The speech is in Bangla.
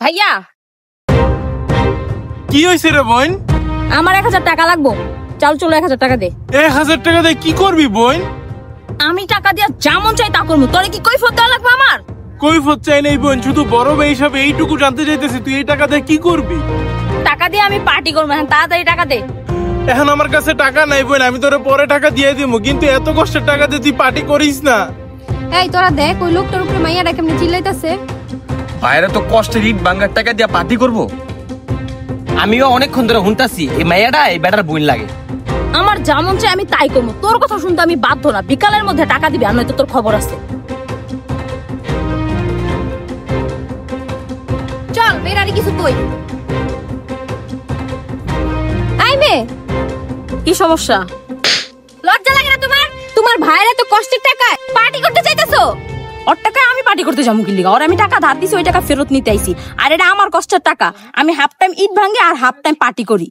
ভাইয়া কি হয়েছে রে বোন? আমার 1000 টাকা লাগবো। চল চলো 1000 টাকা দে। 1000 টাকা দিয়ে কি করবি বোন? আমি টাকা দিয়া যেমন চাই তা করবো। তোরে কি কৈফিয়ত দেওয়া লাগবে আমার? কৈফিয়ত চাই নাই বোন, শুধু বড় ভাই হিসাবে এইটুকু জানতে চাইতেছি তুই এই টাকা দিয়ে কি করবি? টাকা দিয়ে আমি পার্টি করবো। হ্যাঁ তাড়াতাড়ি টাকা দে। এখন আমার কাছে টাকা নাই বোন, আমি তোরে পরে টাকা দিয়ে দিব, কিন্তু এত কষ্টের টাকা দিয়ে তুই পার্টি করিস না। এই তোরা দেখ ওই লোকটার উপরে মাইয়াটা কেমনে চিল্লাইতাছে। বাইরে তো কষ্টের ইট ভাঙার টাকা দিয়ে পার্টি করব। আমিও অনেকক্ষণ ধরে হুনতাছি এই মাইয়াটা এই বেটার বোন লাগে। আমার যেমন চাই আমি তাই করবো। তোর কথা শুনতে আমি বাধ্য না। বিকালের মধ্যে টাকা দিবি, আর নয়তো তোর খবর আছে। চল মেয়েরারে কিছু কই। আই মে, কি সমস্যা? লজ্জা লাগে না তোমার? তোমার ভাইরা তো কষ্টের টাকায় পার্টি করতে চাইতেছো। ওর টাকায় আমি পার্টি করতে যাবো কি লিগা? ওর আমি টাকা ধার দিছি, ওই টাকা ফেরত নিতে আইছি। আর এটা আমার কষ্টের টাকা। আমি হাফ টাইম ইট ভাঙি আর হাফ টাইম পার্টি করি।